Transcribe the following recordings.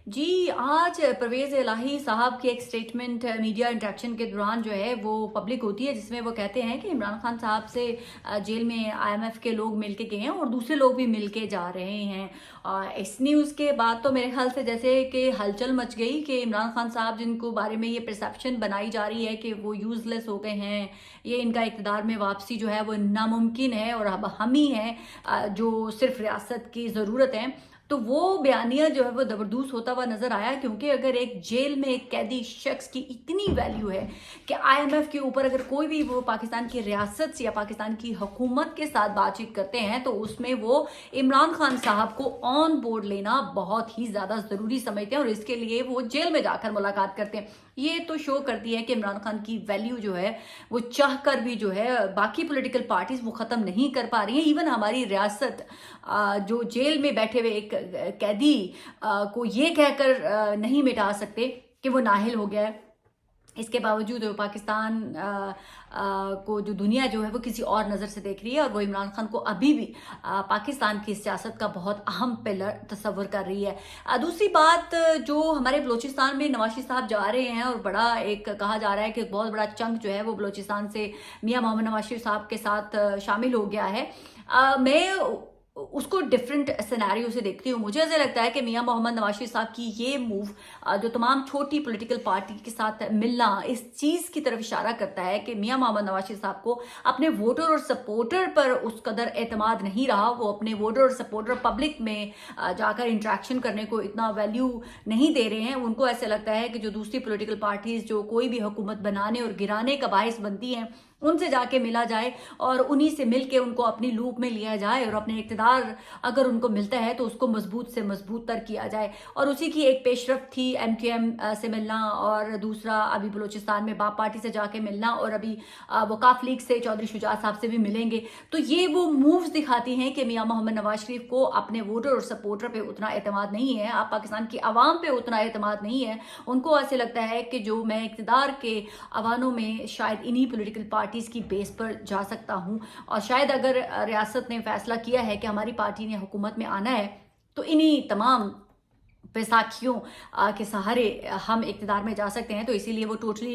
जी, आज परवेज़ इलाही साहब की एक स्टेटमेंट मीडिया इंटरेक्शन के दौरान जो है वो पब्लिक होती है, जिसमें वो कहते हैं कि इमरान खान साहब से जेल में आईएमएफ के लोग मिल के गए हैं और दूसरे लोग भी मिल के जा रहे हैं। इस न्यूज़ के बाद तो मेरे ख्याल से जैसे कि हलचल मच गई कि इमरान खान साहब जिनको बारे में ये परसेप्शन बनाई जा रही है कि वो यूज़लेस हो गए हैं, ये इनका इक़्तिदार में वापसी जो है वो नामुमकिन है और अब हम ही हैं जो सिर्फ रियासत की ज़रूरत है। तो वो बयानिया जो है वो ज़बरदस्त होता हुआ नज़र आया, क्योंकि अगर एक जेल में एक कैदी शख्स की इतनी वैल्यू है कि आईएमएफ के ऊपर अगर कोई भी वो पाकिस्तान की रियासत से या पाकिस्तान की हुकूमत के साथ बातचीत करते हैं तो उसमें वो इमरान खान साहब को ऑन बोर्ड लेना बहुत ही ज़्यादा ज़रूरी समझते हैं और इसके लिए वो जेल में जाकर मुलाकात करते हैं। ये तो शो करती है कि इमरान खान की वैल्यू जो है वो चाह कर भी जो है बाकी पॉलिटिकल पार्टीज वो ख़त्म नहीं कर पा रही हैं। इवन हमारी रियासत जो जेल में बैठे हुए एक कैदी को ये कहकर नहीं मिटा सकते कि वो नाहिल हो गया है। इसके बावजूद पाकिस्तान को जो दुनिया जो है वो किसी और नज़र से देख रही है और वो इमरान खान को अभी भी पाकिस्तान की सियासत का बहुत अहम पिलर तस्वर कर रही है। दूसरी बात, जो हमारे बलूचिस्तान में नवाशी साहब जा रहे हैं और बड़ा एक कहा जा रहा है कि बहुत बड़ा चंक जो है वो बलूचिस्तान से मियां मोहम्मद नवाज शरीफ साहब के साथ शामिल हो गया है। मैं उसको डिफरेंट सिनेरियो से देखती हूँ। मुझे ऐसा लगता है कि मियां मोहम्मद नवाज शरीफ साहब की ये मूव जो तमाम छोटी पॉलिटिकल पार्टी के साथ मिलना इस चीज़ की तरफ इशारा करता है कि मियां मोहम्मद नवाज शरीफ साहब को अपने वोटर और सपोर्टर पर उस कदर एतमाद नहीं रहा। वो अपने वोटर और सपोर्टर पब्लिक में जाकर इंट्रैक्शन करने को इतना वैल्यू नहीं दे रहे हैं। उनको ऐसा लगता है कि जो दूसरी पॉलिटिकल पार्टीज जो कोई भी हुकूमत बनाने और गिराने का बाइस बनती हैं उनसे जाके मिला जाए और उन्हीं से मिलके उनको अपनी लूप में लिया जाए और अपने इक़्तिदार अगर उनको मिलता है तो उसको मजबूत से मजबूत तर किया जाए। और उसी की एक पेशरफ थी एमक्यूएम से मिलना और दूसरा अभी बलूचिस्तान में बाप पार्टी से जाके मिलना और अभी वकाफ लीग से चौधरी शुजात साहब से भी मिलेंगे। तो ये वो मूव्स दिखाती हैं कि मियां मोहम्मद नवाज शरीफ को अपने वोटर और सपोर्टर पे उतना एतमाद नहीं है, आप पाकिस्तान की आवाम पे उतना एतमाद नहीं है। उनको ऐसे लगता है कि जो मैं इक़्तिदार के अवानों में शायद इन्हीं पोलिटिकल पार्टीज की बेस पर जा सकता हूं और शायद अगर रियासत ने फैसला किया है कि हमारी पार्टी ने हुकूमत में आना है तो इन्हीं तमाम बैसाखियों के सहारे हम इक़्तिदार में जा सकते हैं। तो इसीलिए वो टोटली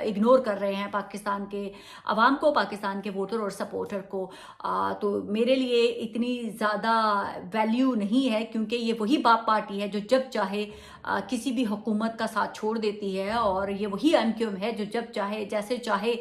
इग्नोर कर रहे हैं पाकिस्तान के अवाम को, पाकिस्तान के वोटर और सपोर्टर को। तो मेरे लिए इतनी ज़्यादा वैल्यू नहीं है, क्योंकि ये वही बाप पार्टी है जो जब चाहे किसी भी हुकूमत का साथ छोड़ देती है और ये वही एमक्यूएम है जो जब चाहे जैसे चाहे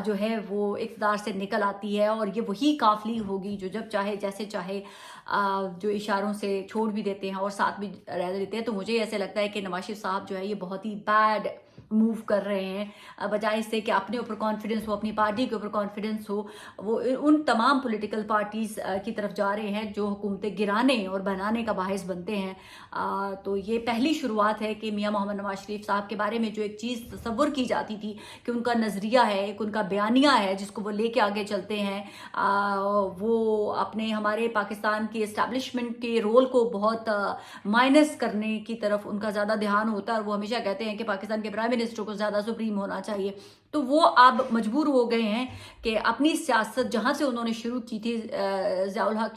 जो है वो इक़्तिदार से निकल आती है और ये वही काफ लीग होगी जो जब चाहे जैसे चाहे जो इशारों से छोड़ भी देते हैं और साथ भी रह देते हैं। तो मुझे ऐसे लगता है कि नवाज शरीफ साहब जो है ये बहुत ही बैड मूव कर रहे हैं। बजाय इससे कि अपने ऊपर कॉन्फिडेंस हो, अपनी पार्टी के ऊपर कॉन्फिडेंस हो, वो उन तमाम पॉलिटिकल पार्टीज की तरफ जा रहे हैं जो हुकूमतें गिराने और बनाने का बाहिस बनते हैं। तो ये पहली शुरुआत है कि मियां मोहम्मद नवाज शरीफ साहब के बारे में जो एक चीज़ तस्वुर की जाती थी कि उनका नज़रिया है, एक उनका बयानिया है जिसको वो लेके आगे चलते हैं, वो अपने हमारे पाकिस्तान की इस्टेब्लिशमेंट के रोल को बहुत माइनस करने की तरफ उनका ज़्यादा ध्यान होता है और वो हमेशा कहते हैं कि पाकिस्तान के प्राइम मिनिस्टर को ज़्यादा सुप्रीम होना चाहिए। तो वो अब मजबूर हो गए हैं कि अपनी सियासत जहाँ से उन्होंने शुरू की थी ज़ियाउल हक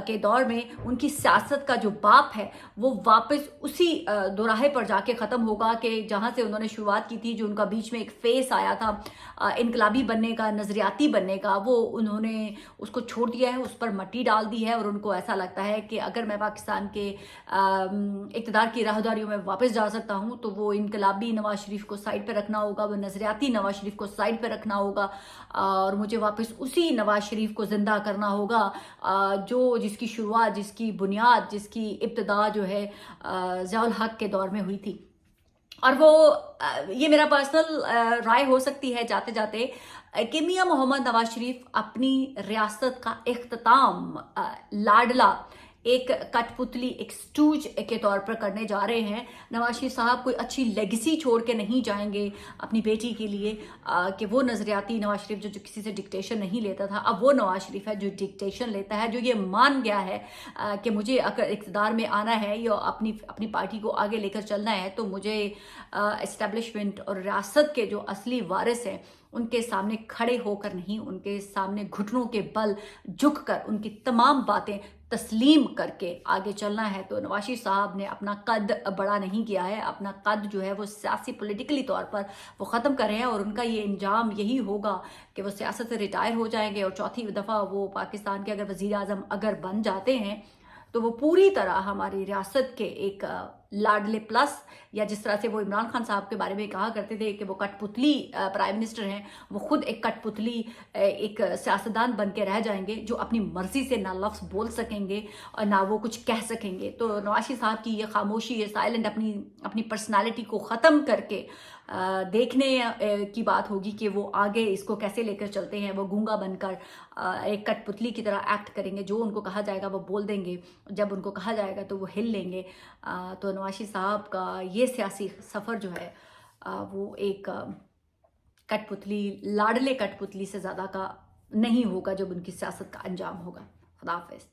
के दौर में, उनकी सियासत का जो बाप है वो वापस उसी दोराहे पर जाके ख़त्म होगा कि जहाँ से उन्होंने शुरुआत की थी। जो उनका बीच में एक फेस आया था इनकलाबी बनने का, नज़रियाती बनने का, वो उन्होंने उसको छोड़ दिया है, उस पर मट्टी डाल दी है और उनको ऐसा लगता है कि अगर मैं पाकिस्तान के इक़्तिदार की राहदारियों में वापस जा सकता हूँ तो वो इनकलाबी नवाज शरीफ को साइड पर रखना होगा, वो नज़रियाती नवाज शरीफ को साइड पर रखना होगा और मुझे वापस उसी नवाज शरीफ को ज़िंदा करना होगा जो जिसकी शुरुआत, जिसकी बुनियाद, जिसकी इब्तिदा जो है ज़ियाउल हक के दौर में हुई थी। और वो ये मेरा पर्सनल राय हो सकती है जाते जाते कि मियां मोहम्मद नवाज शरीफ अपनी रियासत का इख्तिताम लाडला एक कठपुतली, एक स्टूज के तौर पर करने जा रहे हैं। नवाज शरीफ साहब कोई अच्छी लेगेसी छोड़ के नहीं जाएंगे अपनी बेटी के लिए कि वो नज़रियाती नवाज शरीफ जो किसी से डिक्टेशन नहीं लेता था, अब वो नवाज शरीफ है जो डिक्टेशन लेता है, जो ये मान गया है कि मुझे अगर इक़्तिदार में आना है या अपनी पार्टी को आगे लेकर चलना है तो मुझे इस्टेब्लिशमेंट और रियासत के जो असली वारिस हैं उनके सामने खड़े होकर नहीं, उनके सामने घुटनों के बल झुककर उनकी तमाम बातें तस्लीम करके आगे चलना है। तो नवाज शरीफ साहब ने अपना कद बड़ा नहीं किया है, अपना कद जो है वो सियासी पॉलिटिकली तौर पर वो ख़त्म कर रहे हैं, और उनका ये इंजाम यही होगा कि वो सियासत से रिटायर हो जाएंगे और चौथी दफ़ा वो पाकिस्तान के अगर वज़ीर आज़म अगर बन जाते हैं तो वो पूरी तरह हमारी रियासत के एक लाडले प्लस, या जिस तरह से वो इमरान खान साहब के बारे में कहा करते थे कि वो कठपुतली प्राइम मिनिस्टर हैं, वो खुद एक कठपुतली एक सियासतदान बन के रह जाएंगे जो अपनी मर्जी से ना लफ्ज़ बोल सकेंगे और ना वो कुछ कह सकेंगे। तो नवाज शरीफ साहब की ये खामोशी, ये साइलेंट, अपनी अपनी पर्सनालिटी को ख़त्म करके देखने की बात होगी कि वो आगे इसको कैसे लेकर चलते हैं। वो गूंगा बनकर एक कठपुतली की तरह एक्ट करेंगे, जो उनको कहा जाएगा वो बोल देंगे, जब उनको कहा जाएगा तो वो हिल लेंगे। तो नवाज शरीफ साहब का ये सियासी सफ़र जो है वो एक कठपुतली, लाडले कठपुतली से ज़्यादा का नहीं होगा जब उनकी सियासत का अंजाम होगा। खुदा हाफिज़।